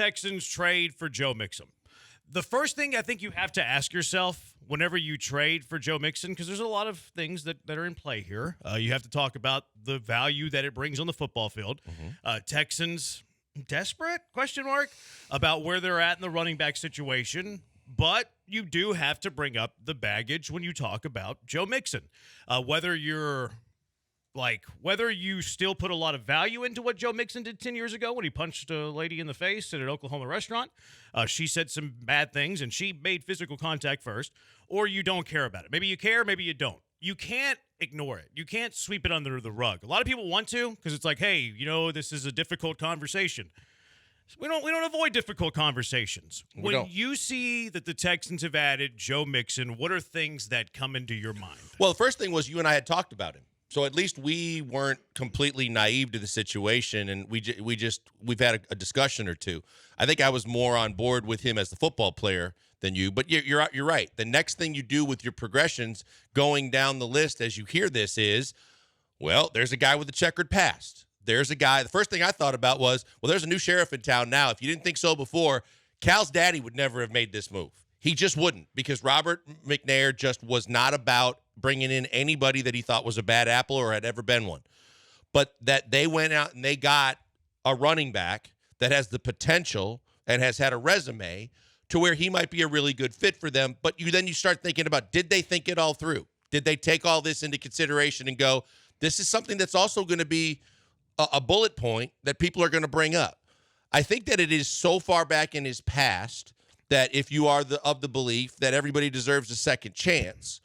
Texans trade for Joe Mixon. The first thing I think you have to ask yourself whenever you trade for Joe Mixon, because there's a lot of things that are in play here. You have to talk about the value that it brings on the football field. Texans desperate, question mark, about where they're at in the running back situation. But you do have to bring up the baggage when you talk about Joe Mixon. Whether you still put a lot of value into what Joe Mixon did 10 years ago when he punched a lady in the face at an Oklahoma restaurant. She said some bad things, and she made physical contact first, or you don't care about it. Maybe you care, maybe you don't. You can't ignore it. You can't sweep it under the rug. A lot of people want to because it's like, hey, this is a difficult conversation. We don't avoid difficult conversations. When you see that the Texans have added Joe Mixon, what are things that come into your mind? Well, the first thing was you and I had talked about him. So at least we weren't completely naive to the situation, and we've had a discussion or two. I think I was more on board with him as the football player than you, but you're right. The next thing you do with your progressions going down the list as you hear this is, well, there's a guy with a checkered past. There's a guy. The first thing I thought about was, well, there's a new sheriff in town now. If you didn't think so before, Cal's daddy would never have made this move. He just wouldn't, because Robert McNair just was not about bringing in anybody that he thought was a bad apple or had ever been one. But that they went out and they got a running back that has the potential and has had a resume to where he might be a really good fit for them. But you start thinking about, did they think it all through? Did they take all this into consideration and go, this is something that's also going to be a bullet point that people are going to bring up? I think that it is so far back in his past that if you are of the belief that everybody deserves a second chance,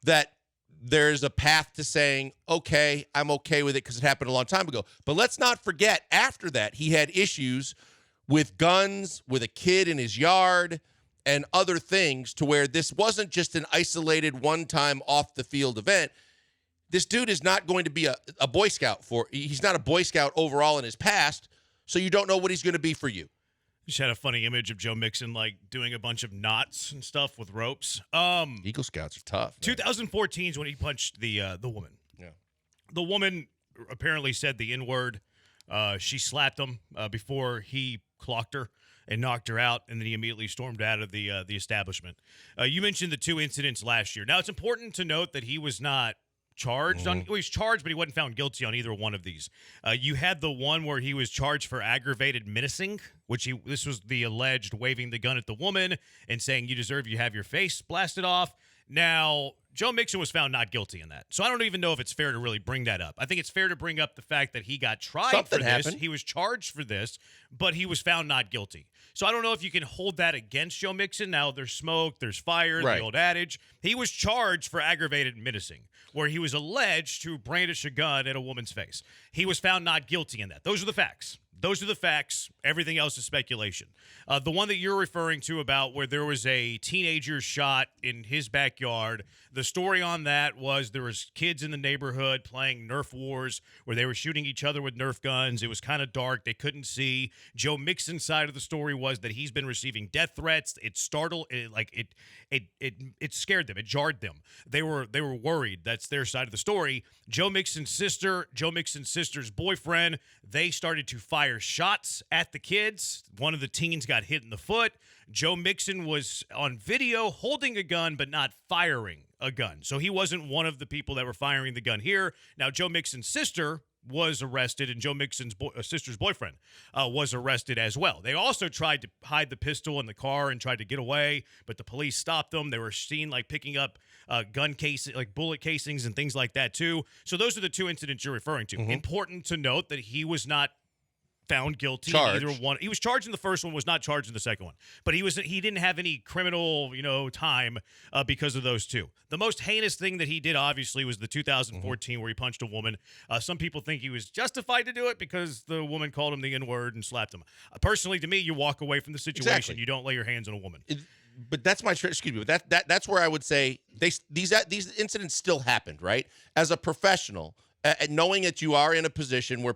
that there's a path to saying, okay, I'm okay with it because it happened a long time ago. But let's not forget, after that, he had issues with guns, with a kid in his yard, and other things, to where this wasn't just an isolated one-time off-the-field event. This dude is not going to be a Boy Scout he's not a Boy Scout overall in his past, so you don't know what he's going to be for you. Just had a funny image of Joe Mixon doing a bunch of knots and stuff with ropes. Eagle Scouts are tough. 2014 is when he punched the woman. Yeah, the woman apparently said the N-word. She slapped him before he clocked her and knocked her out, and then he immediately stormed out of the establishment. You mentioned the two incidents last year. Now, it's important to note that he was not charged on. Well, he was charged, but he wasn't found guilty on either one of these. You had the one where he was charged for aggravated menacing, this was the alleged waving the gun at the woman and saying you have your face blasted off. Now, Joe Mixon was found not guilty in that. So I don't even know if it's fair to really bring that up. I think it's fair to bring up the fact that he got tried for this. He was charged for this, but he was found not guilty. So I don't know if you can hold that against Joe Mixon. Now, there's smoke, there's fire, the old adage. He was charged for aggravated menacing, where he was alleged to brandish a gun at a woman's face. He was found not guilty in that. Those are the facts. Everything else is speculation. The one that you're referring to about where there was a teenager shot in his backyard, the story on that was there was kids in the neighborhood playing Nerf wars where they were shooting each other with Nerf guns. It was kind of dark. They couldn't see. Joe Mixon's side of the story was that he's been receiving death threats. It startled, it scared them. It jarred them. They were worried. That's their side of the story. Joe Mixon's sister's boyfriend, they started to fire shots at the kids. One of the teens got hit in the foot. Joe Mixon was on video holding a gun but not firing a gun. So he wasn't one of the people that were firing the gun here. Now, Joe Mixon's sister was arrested, and Joe Mixon's sister's boyfriend was arrested as well. They also tried to hide the pistol in the car and tried to get away, but the police stopped them. They were seen picking up gun cases, bullet casings and things like that too. So those are the two incidents you're referring to. Mm-hmm. Important to note that he was not found guilty in either one. He was charged in the first one, was not charged in the second one. But he didn't have any criminal, time because of those two. The most heinous thing that he did, obviously, was the 2014 where he punched a woman. Some people think he was justified to do it because the woman called him the N-word and slapped him. Personally, to me, you walk away from the situation. Exactly. You don't lay your hands on a woman. But that's that's where I would say these incidents still happened, right? As a professional, knowing that you are in a position where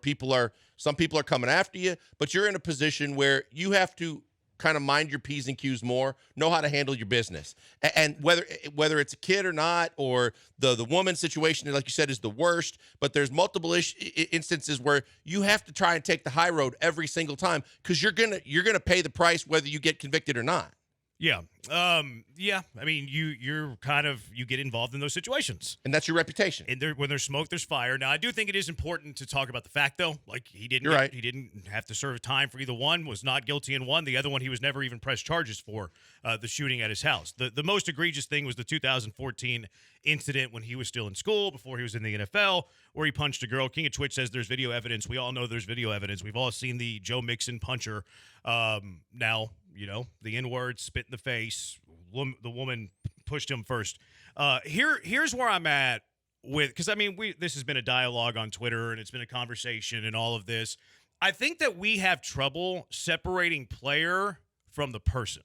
some people are coming after you, but you're in a position where you have to kind of mind your P's and Q's more, know how to handle your business. And whether it's a kid or not, or the woman situation, like you said, is the worst, but there's multiple instances where you have to try and take the high road every single time, because you're gonna pay the price whether you get convicted or not. Yeah. Yeah. I mean, you get involved in those situations. And that's your reputation. And when there's smoke, there's fire. Now, I do think it is important to talk about the fact, though. Like, he didn't have to serve time for either one, was not guilty in one. The other one, he was never even pressed charges for, the shooting at his house. The most egregious thing was the 2014 incident when he was still in school, before he was in the NFL, where he punched a girl. King of Twitch says there's video evidence. We all know there's video evidence. We've all seen the Joe Mixon puncher. Now, the N-word, spit in the face. The woman pushed him first. Here's where I'm at with, because I mean, this has been a dialogue on Twitter, and it's been a conversation and all of this. I think that we have trouble separating player from the person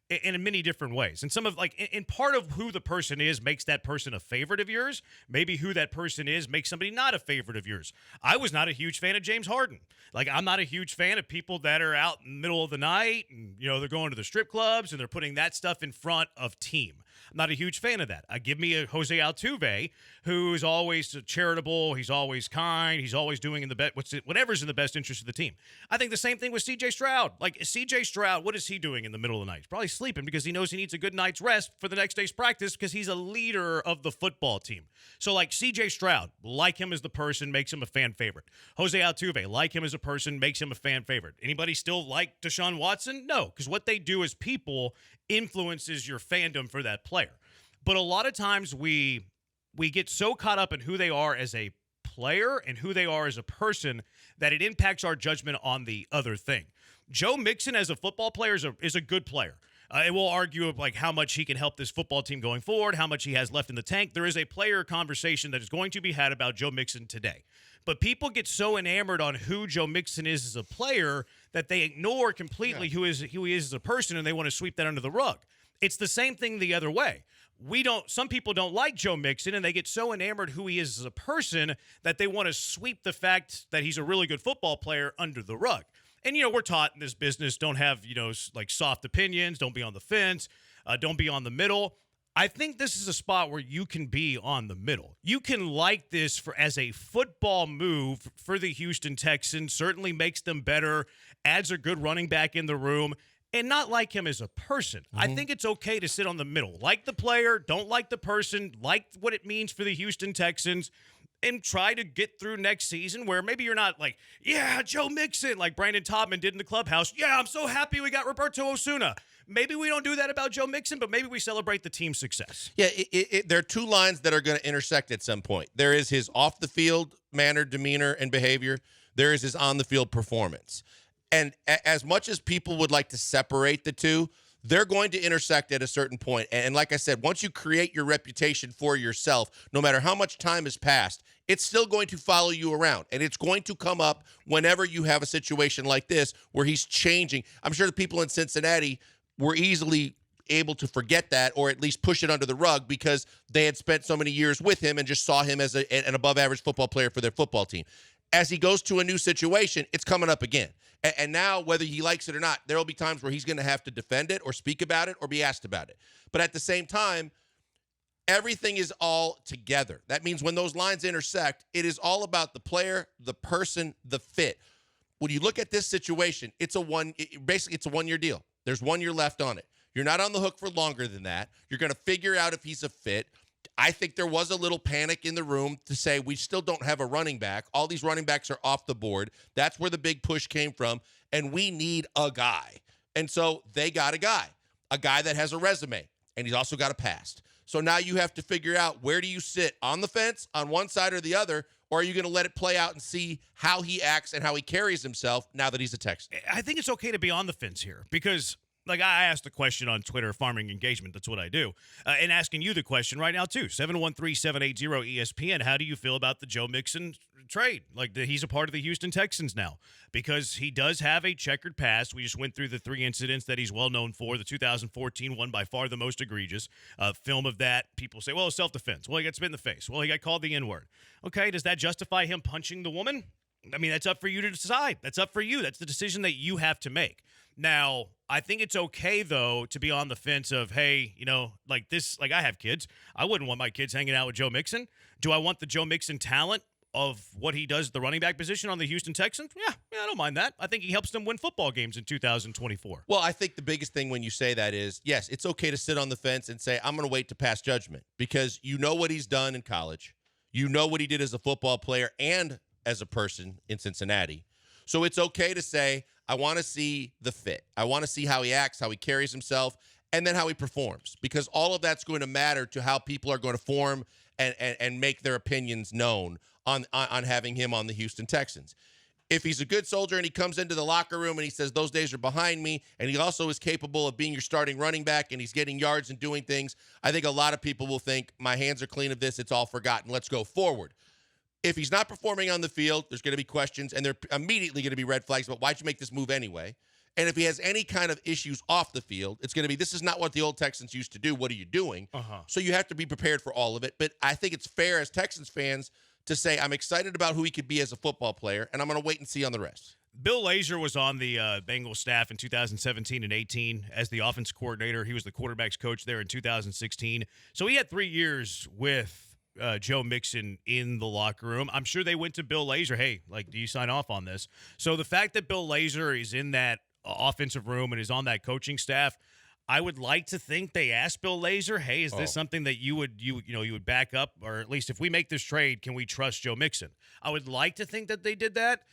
in many different ways. And some of, in part of who the person is makes that person a favorite of yours. Maybe who that person is makes somebody not a favorite of yours. I was not a huge fan of James Harden. I'm not a huge fan of people that are out in the middle of the night and, they're going to the strip clubs and they're putting that stuff in front of team. I'm not a huge fan of that. Give me a Jose Altuve, who's always charitable. He's always kind. He's always doing whatever's in the best interest of the team. I think the same thing with C.J. Stroud. C.J. Stroud, what is he doing in the middle of the night? He's probably sleeping because he knows he needs a good night's rest for the next day's practice, because he's a leader of the football team. So, C.J. Stroud, like him as the person, makes him a fan favorite. Jose Altuve, like him as a person, makes him a fan favorite. Anybody still like Deshaun Watson? No, because what they do as people influences your fandom for that player. But a lot of times we get so caught up in who they are as a player and who they are as a person that it impacts our judgment on the other thing. Joe Mixon as a football player is a good player. And we'll argue how much he can help this football team going forward, how much he has left in the tank. There is a player conversation that is going to be had about Joe Mixon today. But people get so enamored on who Joe Mixon is as a player that they ignore completely who he is as a person, and they want to sweep that under the rug. It's the same thing the other way. Some people don't like Joe Mixon, and they get so enamored who he is as a person that they want to sweep the fact that he's a really good football player under the rug. And, we're taught in this business, don't have, soft opinions, don't be on the fence, don't be on the middle. I think this is a spot where you can be on the middle. You can like this as a football move for the Houston Texans, certainly makes them better, adds a good running back in the room, and not like him as a person. Mm-hmm. I think it's okay to sit on the middle. Like the player, don't like the person, like what it means for the Houston Texans, and try to get through next season where maybe you're not Joe Mixon, like Brandon Taubman did in the clubhouse. Yeah, I'm so happy we got Roberto Osuna. Maybe we don't do that about Joe Mixon, but maybe we celebrate the team's success. Yeah, there are two lines that are going to intersect at some point. There is his off-the-field manner, demeanor, and behavior. There is his on-the-field performance. And as much as people would like to separate the two, they're going to intersect at a certain point. And like I said, once you create your reputation for yourself, no matter how much time has passed, it's still going to follow you around. And it's going to come up whenever you have a situation like this where he's changing. I'm sure the people in Cincinnati were easily able to forget that, or at least push it under the rug, because they had spent so many years with him and just saw him as an above-average football player for their football team. As he goes to a new situation, it's coming up again. And now, whether he likes it or not, there will be times where he's going to have to defend it or speak about it or be asked about it. But at the same time, everything is all together. That means when those lines intersect, it is all about the player, the person, the fit. When you look at this situation, it's a one-year deal. There's 1 year left on it. You're not on the hook for longer than that. You're going to figure out if he's a fit. I think there was a little panic in the room to say we still don't have a running back. All these running backs are off the board. That's where the big push came from, and we need a guy. And so they got a guy that has a resume, and he's also got a past. So now you have to figure out, where do you sit on the fence on one side or the other, or are you going to let it play out and see how he acts and how he carries himself now that he's a Texan? I think it's okay to be on the fence here, because I asked a question on Twitter, Farming Engagement, that's what I do, and asking you the question right now too, 713-780-ESPN, how do you feel about the Joe Mixon trade? He's a part of the Houston Texans now, because he does have a checkered past. We just went through the 3 incidents that he's well known for. The 2014 one, by far the most egregious. Film of that, people say, well, self-defense. Well, he got spit in the face. Well, he got called the N-word. Okay, does that justify him punching the woman? I mean, that's up for you to decide. That's up for you. That's the decision that you have to make. Now, I think it's okay, though, to be on the fence of, hey, like this, like I have kids. I wouldn't want my kids hanging out with Joe Mixon. Do I want the Joe Mixon talent of what he does at the running back position on the Houston Texans? Yeah, I don't mind that. I think he helps them win football games in 2024. Well, I think the biggest thing when you say that is, yes, it's okay to sit on the fence and say, I'm going to wait to pass judgment because you know what he's done in college. You know what he did as a football player and as a person in Cincinnati. So it's okay to say, I want to see the fit. I want to see how he acts, how he carries himself, and then how he performs, because all of that's going to matter to how people are going to form and make their opinions known on having him on the Houston Texans. If he's a good soldier and he comes into the locker room and he says, those days are behind me, and he also is capable of being your starting running back and he's getting yards and doing things, I think a lot of people will think, my hands are clean of this, it's all forgotten, let's go forward. If he's not performing on the field, there's going to be questions, and there are immediately going to be red flags about why'd you make this move anyway? And if he has any kind of issues off the field, it's going to be, this is not what the old Texans used to do. What are you doing? So you have to be prepared for all of it. But I think it's fair as Texans fans to say, I'm excited about who he could be as a football player, and I'm going to wait and see on the rest. Bill Lazor was on the Bengals staff in 2017 and 18 as the offense coordinator. He was the quarterback's coach there in 2016. So he had 3 years with Joe Mixon in the locker room. I'm sure they went to Bill Lazor, hey, like, do you sign off on this? So the fact that Bill Lazor is in that offensive room and is on that coaching staff, I would like to think they asked Bill Lazor, hey, is this something that you would back up, or at least if we make this trade, can we trust Joe Mixon? I would like to think that they did that.